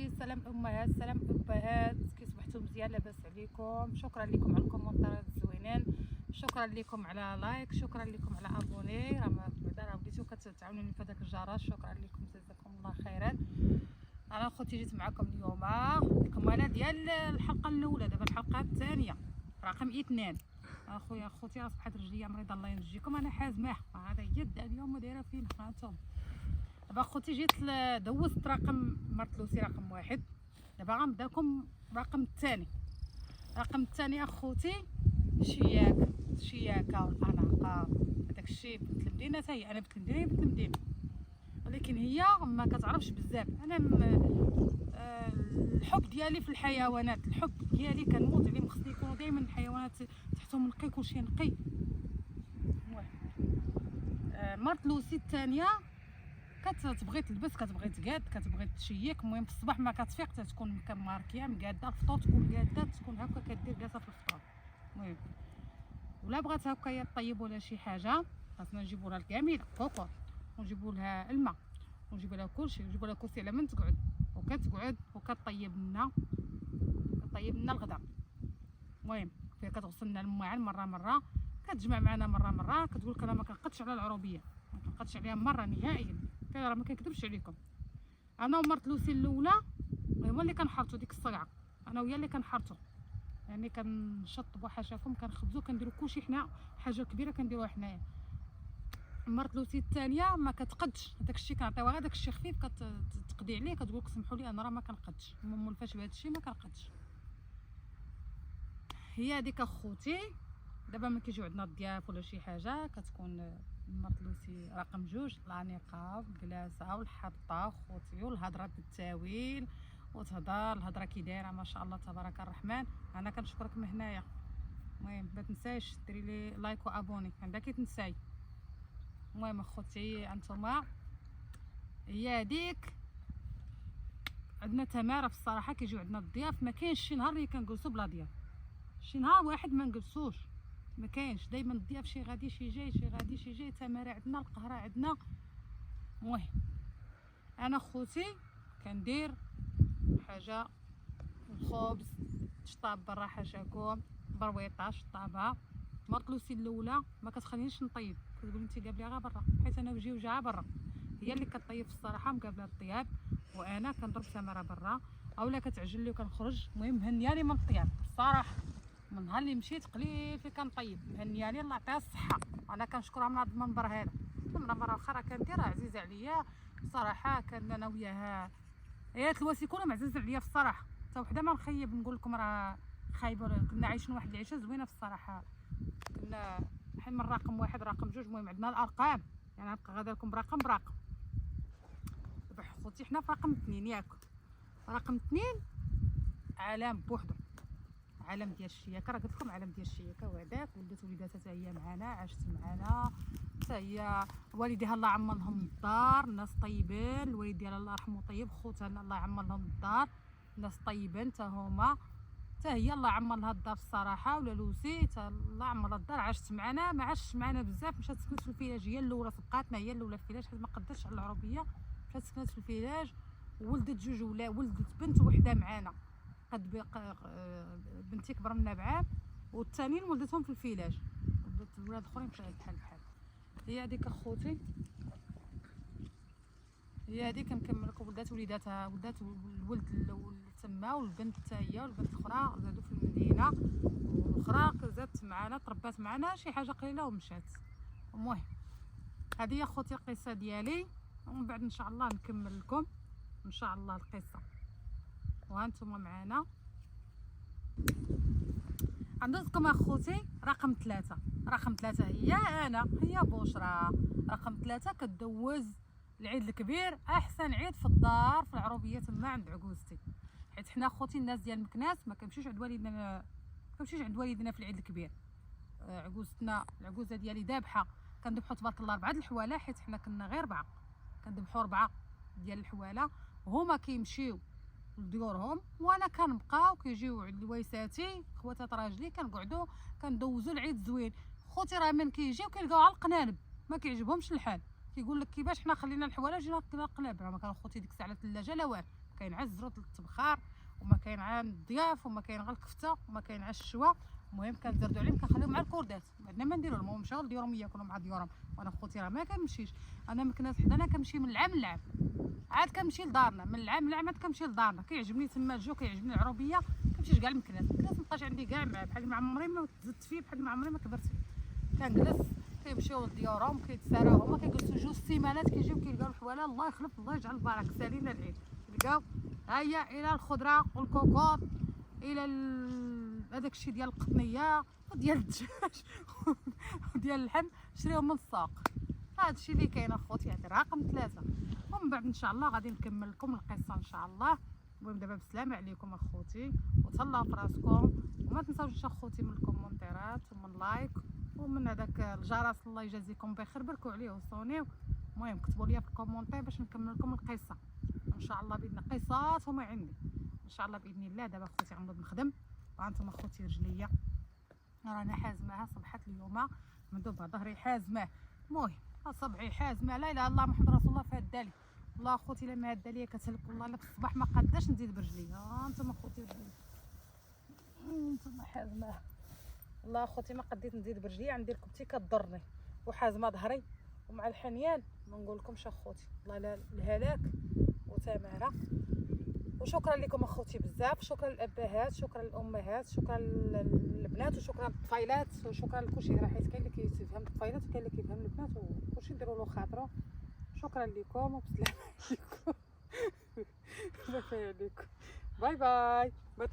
خوتي. سلام امهات، سلام ابهات، كي صبحتوا مزيان؟ لاباس عليكم؟ شكرا لكم على الكومنتات الزوينين، شكرا لكم على لايك، شكرا لكم على ابوني. راه بديتو كتعاونوني في هذاك الجرس، شكرا لكم، جزاكم الله خيرا. انا خوتي جيت معكم اليوم الكماله ديال الحلقه الاولى، دابا الحلقه الثانيه رقم 2. اخويا خوتي راه صبحت رجليا مريضه، الله ينجيكم. انا حازمه، هذا هي اليوم دايره فين هانتوما. دابا خوتي جيت دوزت رقم مرتلوسي رقم 1، دابا غنبدا لكم رقم الثاني. رقم الثاني اخوتي الشياكه والاناقه، هذاك الشيء بنت المدينه، حتى هي انا بنت المدينه بنت المدينه، ولكن هي ما كتعرفش بزاف. انا الحب ديالي في الحيوانات، الحب ديالي كنموت عليهم، خصني يكونوا دائما الحيوانات تحتهم نقي، كلشي نقي. مرتلوسي الثانيه كتبغي تلبس، كتبغي تقاد، كتبغي تشيك. المهم في الصباح ما كتفيق تكون ماركيه مقاده، الفطور تكون قاده، تكون هكا كدير جالسه في الفطور. المهم ولا بغات هكا طيب ولا شي حاجه، خاصنا نجيبوا لها الكاميله كوكور، ونجيبوا لها الماء، ونجيبوا لها كلشي، ونجيبوا لها كرسي على من تقعد، وكتقعد وكطيب لنا الغداء. المهم فيها كتغسل لنا الماعن مره، كتجمع معنا مره، كتقول لك انا ما كنقدش على العروبيه، ما كنقدش عليها مره نهائيا. راه ما كنكذبش عليكم، انا ومرت لوسي الاولى هما اللي كنحرطوا ديك الصقعه، انا ويا اللي كنحرطوا، يعني كنشطبوا حاشاكم، كنخبزوا، كنديروا كلشي حنا، حاجه كبيره كنديروها حنايا. مرت لوسي الثانيه ما كتقدش، هذاك الشيء كنعطيوها غير داك الشيء خفيف، كتقضي عليه، كتقول لك سمحوا لي انا راه ما كنقدش، مولفاش بهذا الشيء ما كنقدش. هي هذيك اخوتي. دابا ملي كيجيو عندنا الضياف ولا شي حاجه كتكون مرت لوسي رقم 2، لا نقاب، جلاسه والحبطه خوتي، والهضره بالتاويل، وتهضر الهضره كي دايره ما شاء الله تبارك الرحمن. انا كنشكرك من هنايا. المهم ما تنسايش ديري لي لايك وابوني، عندها كي تنساي. المهم اخوتي انتما، هي هذيك. عندنا تماره في الصراحه، كيجيو عندنا الضياف ما كاينش شي نهار اللي كنجلسوا بلا ضياف، شي نهار واحد ما نجلسوش، ما كاينش، دائما الضياف شي غادي شي جاي، شي غادي شي جاي، تماره عندنا، القهره عندنا. المهم انا خوتي كندير حاجه، الخبز تشطاب برا حاشاكم، برويطه شطابها. مرت لوسي الاولى ما كتخلينيش نطيب، كتقول انت قابليها غير برا، حيت انا وجهي وجهها برا، هي اللي كطيب في الصراحه مقابله الطياب، وانا كنضرب تماره برا اولا كتعجل لي وكنخرج. المهم مهنياني من الطياب الصراحه، من نهار اللي مشيت قليل في كنطيب، مهنياني الله يعطيها الصحه، انا كنشكرها من هذا المنبر هذا. مره اخرى كنديرها عزيزه عليا بصراحه، كان انا وياها عيالات الواسي كلهم عزاز عليا في الصراحه، حتى وحده ما نخيب نقول لكم راه خايبه، كنا عايشين واحد العيشه زوينه في الصراحه، كنا حين من رقم 1 رقم 2. المهم عندنا الارقام، يعني نبقى غادا لكم برقم. دابا خوتي حنا في رقم 2 ياك، رقم 2 عالم بوحدو، عالم ديال الشياكه، راه قلت لكم عالم ديال الشياكه، وهداك ولدت وليداتها حتى هي معنا، عاشت معنا حتى هي، والديها الله يعمر لهم الدار، ناس طيبين، الوالد ديالها الله يرحمه طيب، خوتها الله يعمر لهم الدار، ناس طيبين حتى هما، حتى هي الله يعمر لها الدار الصراحه. ولا لوسي حتى الله يعمر لها الدار، عاشت معنا، ما عاشتش معنا بزاف، مشات سكنت في الفيلاج، هي الاولى بقاتنا، هي الاولى في الفيلاج حيت ما قدرتش على العربيه، مشات سكنت في الفيلاج وولدت 2 ولاد، ولدت بنت وحده معنا، قد بنتي كبر منا بعام، والثانيين ولدتهم في الفيلاج، ولدت الولاد الاخرين بحال. هي هذيك اخوتي، هي هذيك كنكمل لكم، ولدات وليداتها، ولدات الولد الاول تما، والبنت حتى هي، والبنت الاخرى زادوا في المدينه، والاخرى زادت معنا تربات معنا شي حاجه قليله ومشات. المهم هذه هي اخوتي القصه ديالي، ومن بعد ان شاء الله نكمل لكم ان شاء الله القصه، وهانتوما معنا. عندكم اخوتي رقم 3. رقم 3 هي انا، هي بشرى. رقم 3 كدوز العيد الكبير، احسن عيد في الدار في العروبيه تما عند عكوزتي، حيت حنا اخوتي الناس ديال مكناس ما كنمشيوش عند والدنا في العيد الكبير. عكوزتنا العكوزه ديالي ذابحه، كنذبحوا تبارك الله 4 د الحواله، حيت حنا كنا غير 4، كنذبحوا 4 ديال الحواله، هما كيمشيو لديورهم وانا كنبقى، وكيجيو عند الويساتي خواتات راجلي كنقعدوا كندوزو العيد زوين. خوتي راه من كيجيو كيلقاو على القنانب، ما كيعجبهمش الحال، كيقول لك كيفاش حنا خلينا الحواله جينا القناب، راه ما كان خوتي ديك الساعه لا ثلاجه لا والو، كاين عا الزروط للتبخار، وما كاين عا الضياف، وما كاين غير الكفته، وما كاين عا الشوا. المهم كنزردو عليهم كنخليهم مع الكردات، عندنا ما نديرو لهم، مشاو لديورهم ياكلوا مع ديورهم. وانا خوتي راه ما كنمشيش، انا مكناس حدانا كنمشي من العام للعام، عاد كنمشي لدارنا من العام للعام، عاد كنمشي لدارنا. كيعجبني تما الجو، كيعجبني العروبيه، كنمشيش كاع لمكناس. مكناس مابقاش عندي كاع بحال ما عمري ما تزدت فيه، بحال ما عمري ما كبرت فيه. كنجلس كيمشيو لديورهم كيتساراو، هما كيجلسوا 2 سيمانات كيجيو كيلقاو الحواله. الله يخلف الله يجعل البركه، سالينا العيد تلقاو هيا الى الخضره والكوكوط، الى هذاك الشيء ديال القطنيه وديال الدجاج وديال اللحم، شريهم من السوق. هذا الشيء اللي كاين اخوتي. هذا رقم 3. ومن بعد ان شاء الله غادي نكمل لكم القصه ان شاء الله. المهم دابا بالسلامه عليكم اخوتي، وتهلاو في راسكم، وما تنساوش اخوتي من الكومونتيرات ومن لايك ومن هذاك الجرس. الله يجازيكم بخير، بركوا عليه وصونيو. المهم كتبوا لي في الكومونتير باش نكمل لكم القصه ان شاء الله باذن الله. قصات هما عندي ان شاء الله باذن الله. دابا اخوتي غنوض نخدم، وانتم اخوتي رجليا رانا حازماها. صبحت اليوم مندوبه ظهري حازماه. المهم صبعي حازمه. لا اله الا الله محمد رسول الله. فهدالي والله اخوتي لا ما هدا ليا كتهلك والله. لا في الصباح ما قاداش نزيد برجلي. انتم اخوتي رجليا انتم حازماه والله اخوتي. ما قديت نزيد برجلي، عندي ركبتي كضرني وحازمه ظهري ومع الحنيان. ما نقول لكمش اخوتي والله الهلاك وتماره. وشكرا لكم اخوتي بزاف. شكرا للابهات، شكرا للامهات، شكرا للبنات، وشكرا للطفيلات، وشكرا لكلشي. راه حيت كاين اللي كيفهم الطفيلات وكاين اللي كيفهم البنات، وكلشي نديروا له خاطرو. شكرا لكم وبسلامه عليكم. بخير عليكم. باي باي. ما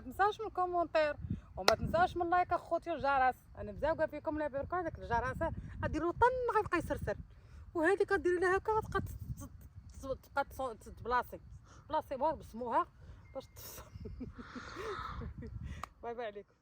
تنساوش من الكومونتير، وما تنساوش من لايك اخوتي والجرس. انا مزاوقه فيكم لا بيركو هذاك الجرس غديروا طن غيبقى يسرسر، وهذه كديري لها هكا غتبقى تبلاصي بلاصي بسموها باش باي باي عليكم.